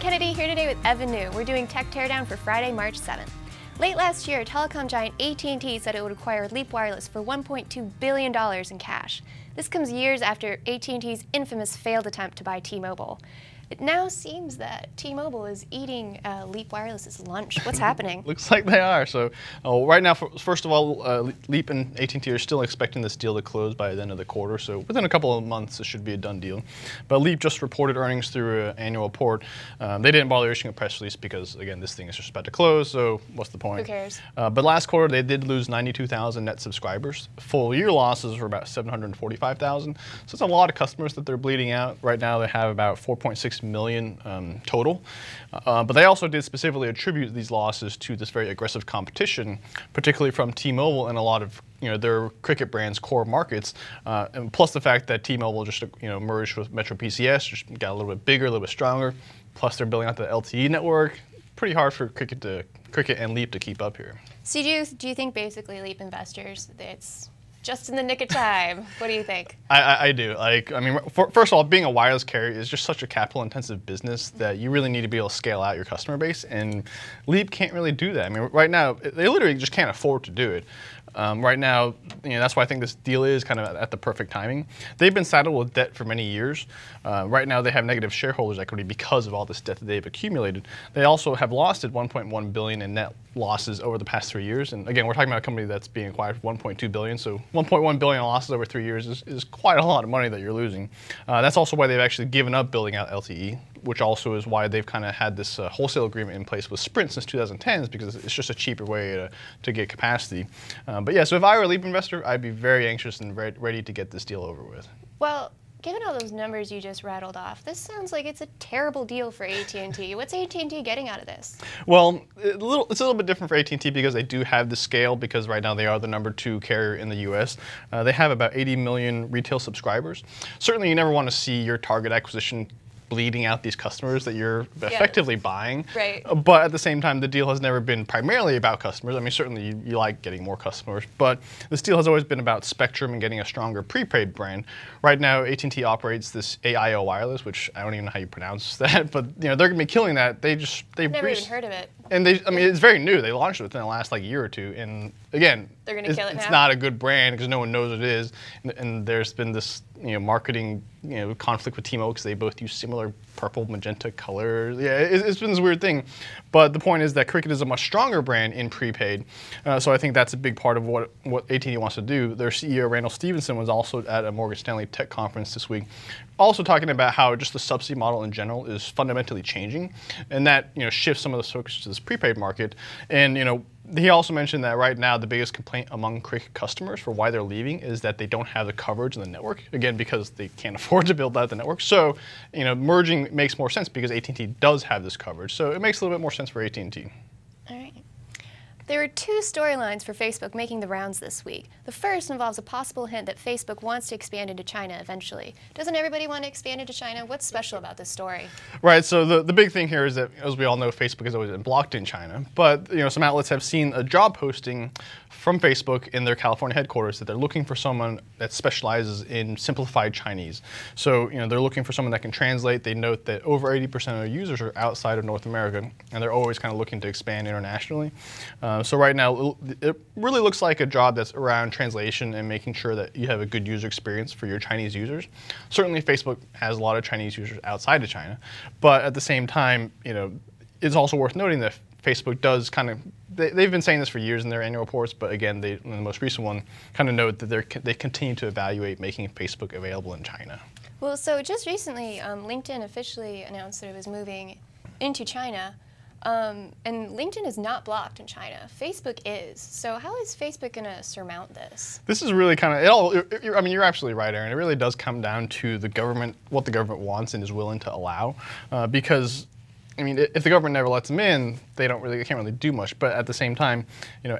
Lauren Kennedy here today with Evan New. We're doing Tech Teardown for Friday, March 7th. Late last year, telecom giant AT&T said it would acquire Leap Wireless for $1.2 billion in cash. This comes years after AT&T's infamous failed attempt to buy T-Mobile. It now seems that T-Mobile is eating Leap Wireless's lunch. What's happening? Looks like they are. So right now, first of all, Leap and AT&T are still expecting this deal to close by the end of the quarter. So within a couple of months, it should be a done deal. But Leap just reported earnings through an annual report. They didn't bother issuing a press release because, again, this thing is just about to close. So what's the point? Who cares? But last quarter, they did lose 92,000 net subscribers. Full year losses were about 745,000. So it's a lot of customers that they're bleeding out. Right now, they have about 4.6 million total. But they also did specifically attribute these losses to this very aggressive competition, particularly from T-Mobile and a lot of their Cricket brand's core markets, and plus the fact that T-Mobile just merged with Metro PCS, just got a little bit bigger, a little bit stronger. Plus they're building out the LTE network. Pretty hard for Cricket and Leap to keep up here. So do you think basically Leap investors, it's just in the nick of time? What do you think? I do. First of all, being a wireless carrier is just such a capital-intensive business that you really need to be able to scale out your customer base, and Leap can't really do that. I mean, right now, they literally just can't afford to do it. Right now, that's why I think this deal is kind of at the perfect timing. They've been saddled with debt for many years. Right now, they have negative shareholders' equity because of all this debt that they've accumulated. They also have lost at $1.1 billion in net losses over the past 3 years. And again, we're talking about a company that's being acquired for $1.2 billion. So $1.1 billion in losses over 3 years is quite a lot of money that you're losing. That's also why they've actually given up building out LTE, which also is why they've kind of had this wholesale agreement in place with Sprint since 2010, is because it's just a cheaper way to get capacity. But yeah, so if I were a Leap investor, I'd be very anxious and ready to get this deal over with. Well, given all those numbers you just rattled off, this sounds like it's a terrible deal for AT&T. What's AT&T getting out of this? Well, it's a little bit different for AT&T because they do have the scale, because right now they are the #2 carrier in the US. They have about 80 million retail subscribers. Certainly you never want to see your target acquisition bleeding out these customers that you're effectively buying. Right. But at the same time, the deal has never been primarily about customers. I mean, certainly you like getting more customers, but this deal has always been about Spectrum and getting a stronger prepaid brand. Right now, AT&T operates this AIO Wireless, which I don't even know how you pronounce that, but they're going to be killing that. They've never even heard of it. And it's very new. They launched it within the last year or two, and again, they're going to kill it now. It's not a good brand because no one knows what it is, and there's been this marketing conflict with T-Mobile because they both use similar purple magenta colors. Yeah, it's been this weird thing, but the point is that Cricket is a much stronger brand in prepaid, so I think that's a big part of what AT&T wants to do. Their CEO Randall Stevenson was also at a Morgan Stanley tech conference this week, also talking about how just the subsidy model in general is fundamentally changing, and that shifts some of the focus to this prepaid market. And he also mentioned that right now the biggest complaint among Cricket customers for why they're leaving is that they don't have the coverage in the network, again because they can't afford to build out the network. So merging makes more sense because AT&T does have this coverage, so it makes a little bit more sense for AT&T. All right. There were two storylines for Facebook making the rounds this week. The first involves a possible hint that Facebook wants to expand into China eventually. Doesn't everybody want to expand into China? What's special about this story? Right, so the big thing here is that, as we all know, Facebook has always been blocked in China. But some outlets have seen a job posting from Facebook in their California headquarters that they're looking for someone that specializes in simplified Chinese. So they're looking for someone that can translate. They note that over 80% of their users are outside of North America, and they're always kind of looking to expand internationally. So right now, it really looks like a job that's around translation and making sure that you have a good user experience for your Chinese users. Certainly, Facebook has a lot of Chinese users outside of China, but at the same time, it's also worth noting that Facebook does they've been saying this for years in their annual reports, but again, in the most recent one, kind of note that they continue to evaluate making Facebook available in China. Well, so just recently, LinkedIn officially announced that it was moving into China. And LinkedIn is not blocked in China. Facebook is. So how is Facebook going to surmount this? This is really kind of, you're absolutely right, Aaron. It really does come down to the government, what the government wants and is willing to allow. Because, if the government never lets them in, they can't really do much. But at the same time,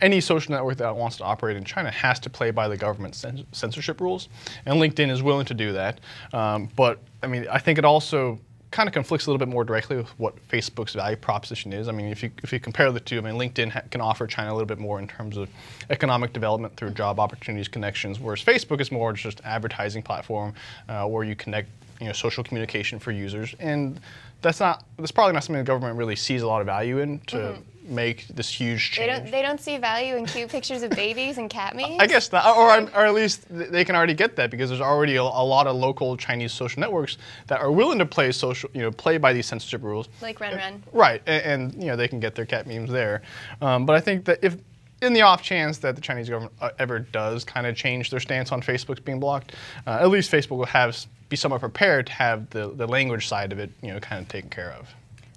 any social network that wants to operate in China has to play by the government's censorship rules. And LinkedIn is willing to do that. But, I think it also kind of conflicts a little bit more directly with what Facebook's value proposition is. I mean, if you compare the two, I mean, LinkedIn can offer China a little bit more in terms of economic development through job opportunities, connections, whereas Facebook is more just advertising platform where you connect, social communication for users, and that's probably not something the government really sees a lot of value in to make this huge change. They don't see value in cute pictures of babies and cat memes? I guess not, or at least they can already get that because there's already a lot of local Chinese social networks that are willing to play by these censorship rules. Like RenRen. Right, and they can get their cat memes there. But I think that if in the off chance that the Chinese government ever does kind of change their stance on Facebook's being blocked, at least Facebook will be somewhat prepared to have the language side of it, kind of taken care of.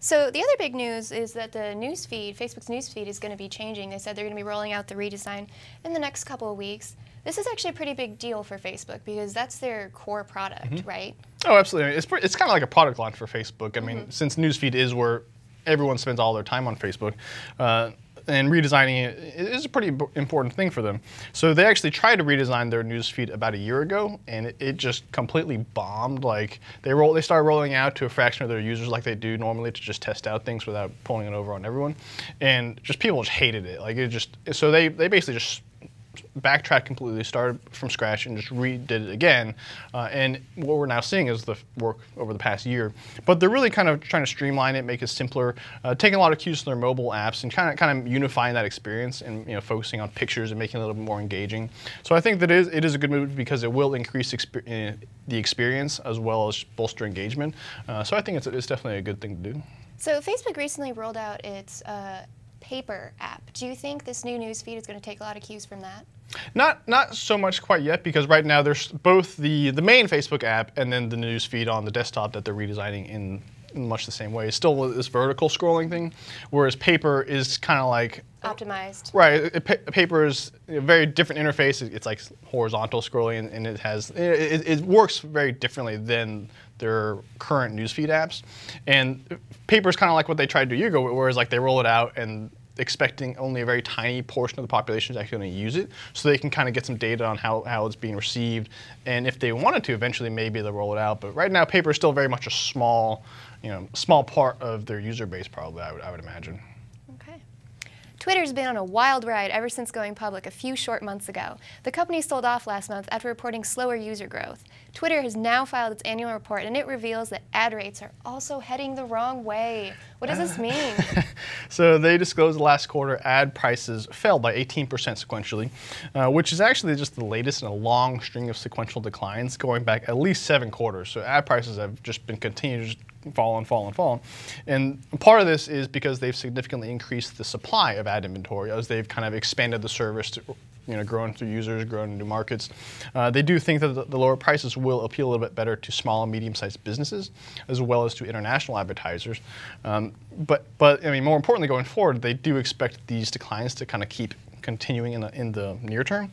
So the other big news is that the newsfeed, Facebook's newsfeed, is going to be changing. They said they're going to be rolling out the redesign in the next couple of weeks. This is actually a pretty big deal for Facebook because that's their core product, right? Oh, absolutely. It's kind of like a product launch for Facebook. I mean, since newsfeed is where everyone spends all their time on Facebook, and redesigning it is a pretty important thing for them. So they actually tried to redesign their newsfeed about a year ago, and it just completely bombed. Like they started rolling out to a fraction of their users, like they do normally, to just test out things without pulling it over on everyone, and people just hated it. Like so they basically just backtracked completely, started from scratch, and just redid it again. And what we're now seeing is the work over the past year. But they're really kind of trying to streamline it, make it simpler, taking a lot of cues from their mobile apps, and kind of unifying that experience, and focusing on pictures and making it a little bit more engaging. So I think that it is a good move because it will increase the experience as well as bolster engagement. So I think it's definitely a good thing to do. So Facebook recently rolled out its Paper app. Do you think this new newsfeed is going to take a lot of cues from that? Not so much quite yet, because right now there's both the main Facebook app and then the newsfeed on the desktop that they're redesigning in much the same way. It's still this vertical scrolling thing, whereas Paper is kind of like optimized. Right. Paper is a very different interface. It's like horizontal scrolling, and it works very differently than their current newsfeed apps. And Paper is kind of like what they tried to do a year ago, whereas like they roll it out and expecting only a very tiny portion of the population is actually going to use it, so they can kind of get some data on how it's being received, and if they wanted to, eventually maybe they'll roll it out. But right now, Paper is still very much a small part of their user base, probably, I would imagine. Okay. Twitter's been on a wild ride ever since going public a few short months ago. The company sold off last month after reporting slower user growth. Twitter has now filed its annual report, and it reveals that ad rates are also heading the wrong way. What does this mean? So they disclosed last quarter ad prices fell by 18% sequentially, which is actually just the latest in a long string of sequential declines going back at least 7 quarters. So ad prices have just been continuing to fall and fall and fall. And part of this is because they've significantly increased the supply of ad inventory as they've kind of expanded the service to growing through users, growing into markets. They do think that the lower prices will appeal a little bit better to small and medium-sized businesses, as well as to international advertisers. But I mean, more importantly, going forward, they do expect these declines to kind of keep continuing in the near term.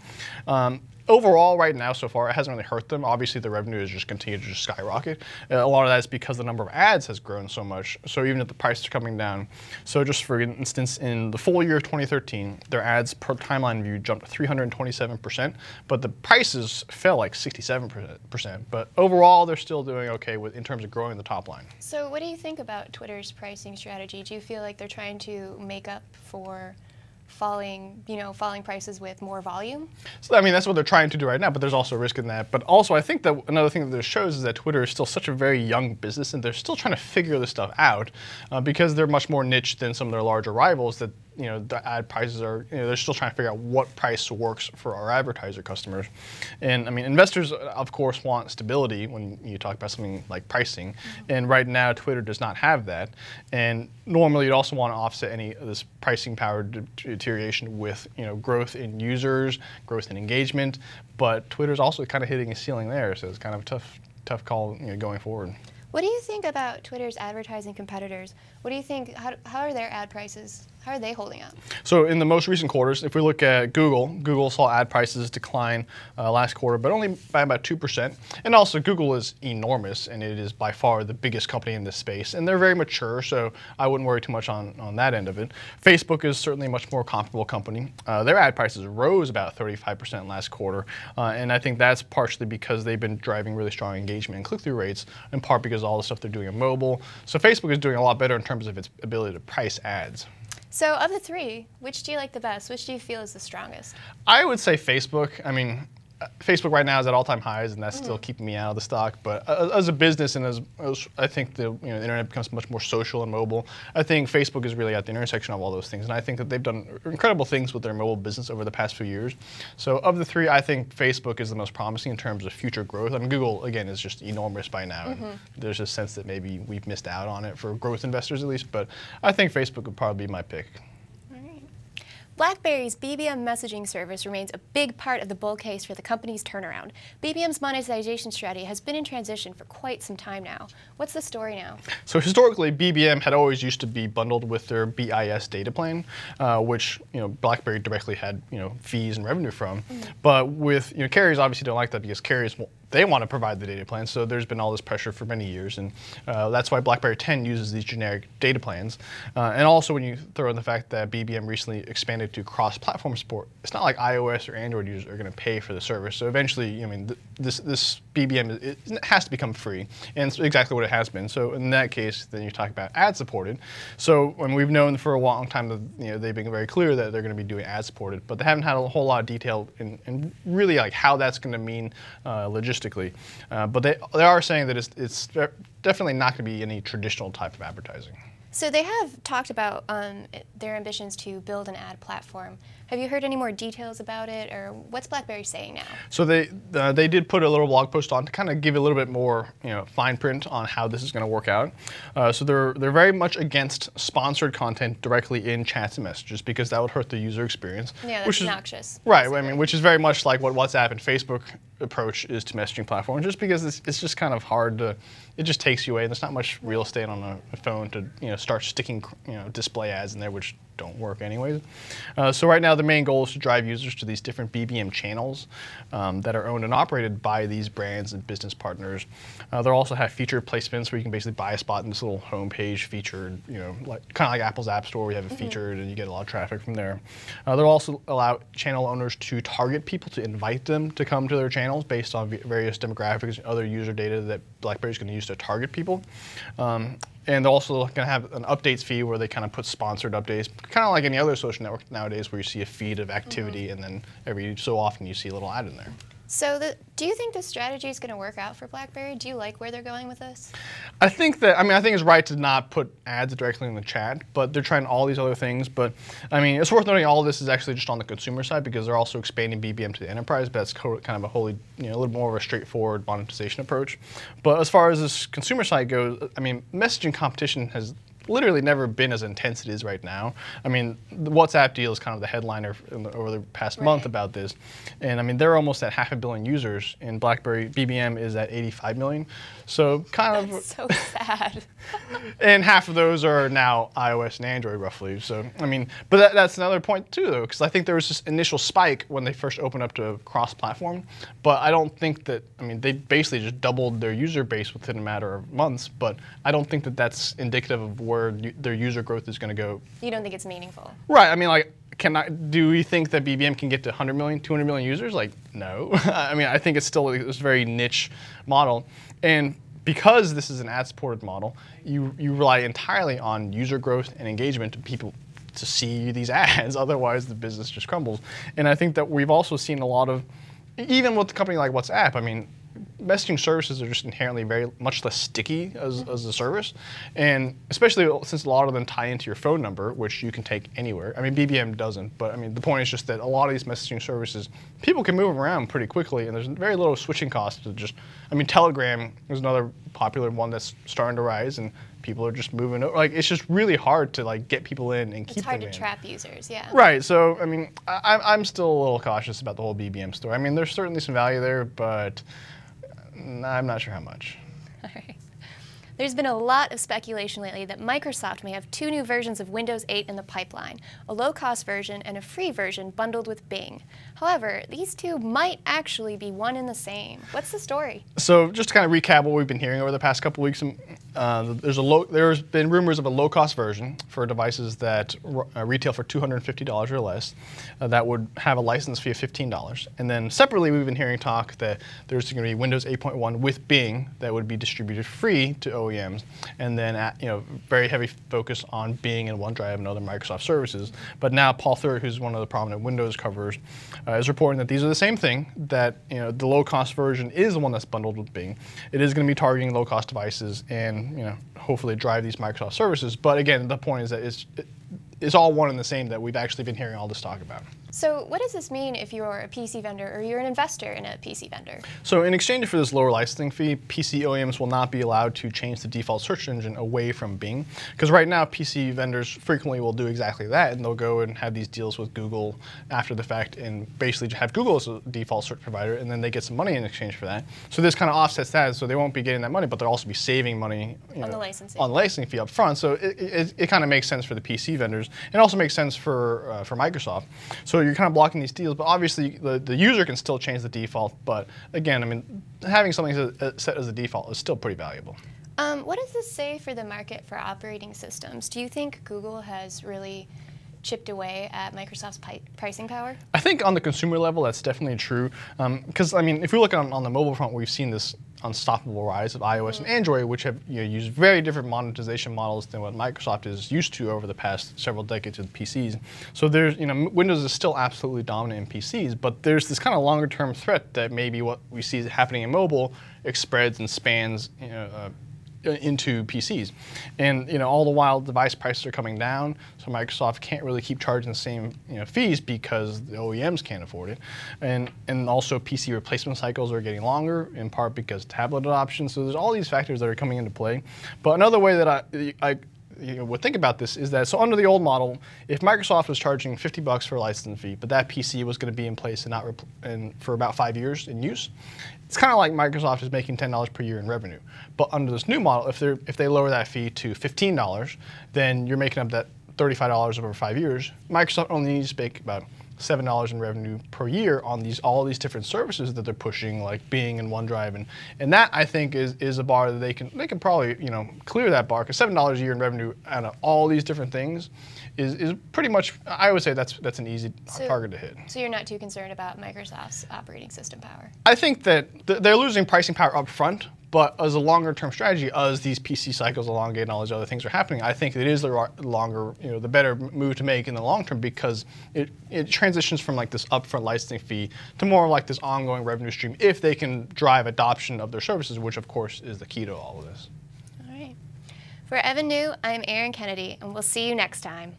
Overall, right now, so far, it hasn't really hurt them. Obviously, the revenue has just continued to just skyrocket. A lot of that is because the number of ads has grown so much, so even if the prices are coming down. So just for instance, in the full year of 2013, their ads per timeline view jumped 327%, but the prices fell like 67%. But overall, they're still doing okay in terms of growing the top line. So what do you think about Twitter's pricing strategy? Do you feel like they're trying to make up for falling prices with more volume? So I mean, that's what they're trying to do right now, but there's also a risk in that. But also, I think that another thing that this shows is that Twitter is still such a very young business, and they're still trying to figure this stuff out because they're much more niche than some of their larger rivals. That the ad prices are, they're still trying to figure out what price works for our advertiser customers. And I mean, investors, of course, want stability when you talk about something like pricing. And right now, Twitter does not have that. And normally, you'd also want to offset any of this pricing power deterioration with, growth in users, growth in engagement. But Twitter's also kind of hitting a ceiling there, so it's kind of a tough call, going forward. What do you think about Twitter's advertising competitors? What do you think? How are their ad prices? How are they holding up? So in the most recent quarters, if we look at Google, Google saw ad prices decline last quarter, but only by about 2%. And also Google is enormous, and it is by far the biggest company in this space. And they're very mature, so I wouldn't worry too much on that end of it. Facebook is certainly a much more comparable company. Their ad prices rose about 35% last quarter. And I think that's partially because they've been driving really strong engagement and click-through rates, in part because of all the stuff they're doing in mobile. So Facebook is doing a lot better in terms of its ability to price ads. So of the three, which do you like the best? Which do you feel is the strongest? I would say Facebook. I mean, Facebook right now is at all-time highs, and that's still keeping me out of the stock. But as a business, and as I think the internet becomes much more social and mobile, I think Facebook is really at the intersection of all those things. And I think that they've done incredible things with their mobile business over the past few years. So of the three, I think Facebook is the most promising in terms of future growth. I mean, Google, again, is just enormous by now. And there's a sense that maybe we've missed out on it for growth investors at least. But I think Facebook would probably be my pick. BlackBerry's BBM messaging service remains a big part of the bull case for the company's turnaround. BBM's monetization strategy has been in transition for quite some time now. What's the story now? So historically, BBM had always used to be bundled with their BIS data plan, which BlackBerry directly had fees and revenue from. But with carriers obviously don't like that because carriers they want to provide the data plan, so there's been all this pressure for many years, and that's why BlackBerry 10 uses these generic data plans. And also when you throw in the fact that BBM recently expanded to cross-platform support, it's not like iOS or Android users are going to pay for the service. So eventually, this BBM it has to become free, and it's exactly what it has been. So in that case, then you talk about ad-supported. So when we've known for a long time that they've been very clear that they're going to be doing ad-supported, but they haven't had a whole lot of detail in really like how that's going to mean logistically. But they are saying that it's definitely not going to be any traditional type of advertising. So they have talked about their ambitions to build an ad platform. Have you heard any more details about it, or what's BlackBerry saying now? So they did put a little blog post on to kind of give a little bit more fine print on how this is going to work out. So they're very much against sponsored content directly in chats and messages because that would hurt the user experience. Yeah, that's obnoxious. Right. I mean, which is very much like what WhatsApp and Facebook approach is to messaging platforms, just because it's just kind of hard to. It just takes you away, and there's not much real estate on a phone to start sticking display ads in there, which don't work anyways. So right now the main goal is to drive users to these different BBM channels that are owned and operated by these brands and business partners. They'll also have featured placements where you can basically buy a spot in this little homepage featured, kind of like Apple's App Store where you have it featured and you get a lot of traffic from there. They'll also allow channel owners to target people, to invite them to come to their channels based on various demographics and other user data that BlackBerry is going to use to target people. And they're also going to have an updates feed where they kind of put sponsored updates, kind of like any other social network nowadays where you see a feed of activity and then every so often you see a little ad in there. So do you think this strategy is going to work out for BlackBerry? Do you like where they're going with this? I think it's right to not put ads directly in the chat, but they're trying all these other things. But I mean, it's worth noting all of this is actually just on the consumer side because they're also expanding BBM to the enterprise, but that's kind of a wholly, a little more of a straightforward monetization approach. But as far as this consumer side goes, I mean, messaging competition has literally never been as intense as it is right now. I mean, the WhatsApp deal is kind of the headliner over the past month about this. And I mean, they're almost at 500 million users, and BlackBerry BBM is at 85 million. So That's so sad. And half of those are now iOS and Android roughly. So, I mean, but that's another point too though, because I think there was this initial spike when they first opened up to cross-platform. But I don't think that, I mean, they basically just doubled their user base within a matter of months, but I don't think that that's indicative of where their user growth is going to go. You don't think it's meaningful? Right. I mean, like, do we think that BBM can get to 100 million, 200 million users? Like, no. I mean, I think it's still this very niche model. And because this is an ad-supported model, you rely entirely on user growth and engagement to people to see these ads. Otherwise, the business just crumbles. And I think that we've also seen a lot of, even with a company like WhatsApp, I mean, messaging services are just inherently very much less sticky as a service, and especially since a lot of them tie into your phone number, which you can take anywhere. I mean, BBM doesn't, but I mean, the point is just that a lot of these messaging services, people can move them around pretty quickly, and there's very little switching costs to just, I mean, Telegram is another popular one that's starting to rise, and people are just moving over. Like, it's just really hard to like get people in and keep them in. It's hard to trap users, yeah. Right, so I mean, I'm still a little cautious about the whole BBM story. I mean, there's certainly some value there, but I'm not sure how much. All right. There's been a lot of speculation lately that Microsoft may have 2 new versions of Windows 8 in the pipeline, a low-cost version and a free version bundled with Bing. However, these two might actually be one and the same. What's the story? So just to kind of recap what we've been hearing over the past couple weeks, there's been rumors of a low-cost version for devices that retail for $250 or less that would have a license fee of $15. And then separately, we've been hearing talk that there's going to be Windows 8.1 with Bing that would be distributed free to OEMs, and then very heavy focus on Bing and OneDrive and other Microsoft services. But now Paul Thurrott, who's one of the prominent Windows coverers, is reporting that these are the same thing. That the low-cost version is the one that's bundled with Bing. It is going to be targeting low-cost devices and hopefully drive these Microsoft services. But again, the point is that it's all one and the same that we've actually been hearing all this talk about. So what does this mean if you're a PC vendor or you're an investor in a PC vendor? So in exchange for this lower licensing fee, PC OEMs will not be allowed to change the default search engine away from Bing. Because right now, PC vendors frequently will do exactly that, and they'll go and have these deals with Google after the fact and basically have Google as a default search provider, and then they get some money in exchange for that. So this kind of offsets that, so they won't be getting that money, but they'll also be saving money on the licensing fee up front. So it kind of makes sense for the PC vendors, and also makes sense for Microsoft. So you're kind of blocking these deals, but obviously the user can still change the default. But again, I mean, having something set as a default is still pretty valuable. What does this say for the market for operating systems? Do you think Google has really chipped away at Microsoft's pricing power? I think on the consumer level, that's definitely true. Because I mean, if we look on the mobile front, we've seen this unstoppable rise of iOS and Android, which have used very different monetization models than what Microsoft is used to over the past several decades with PCs. So there's, Windows is still absolutely dominant in PCs, but there's this kind of longer-term threat that maybe what we see happening in mobile spreads and spans, into PCs. And all the while device prices are coming down, so Microsoft can't really keep charging the same fees because the OEMs can't afford it. And also PC replacement cycles are getting longer, in part because tablet adoption. So there's all these factors that are coming into play. But another way that I would think about this is that, so under the old model, if Microsoft was charging $50 for a license fee, but that PC was going to be in place and for about 5 years in use, it's kind of like Microsoft is making $10 per year in revenue. But under this new model, if they lower that fee to $15, then you're making up that $35 over 5 years. Microsoft only needs to make about $7 in revenue per year on all these different services that they're pushing, like Bing and OneDrive, and that I think is a bar that they can probably clear that bar, because $7 a year in revenue out of all these different things is pretty much, I would say that's an easy target to hit. So you're not too concerned about Microsoft's operating system power? I think that they're losing pricing power up front, but as a longer-term strategy, as these PC cycles elongate and all these other things are happening, I think it is the better move to make in the long term, because it transitions from like this upfront licensing fee to more like this ongoing revenue stream if they can drive adoption of their services, which of course is the key to all of this. All right. For Evan New, I'm Erin Kennedy, and we'll see you next time.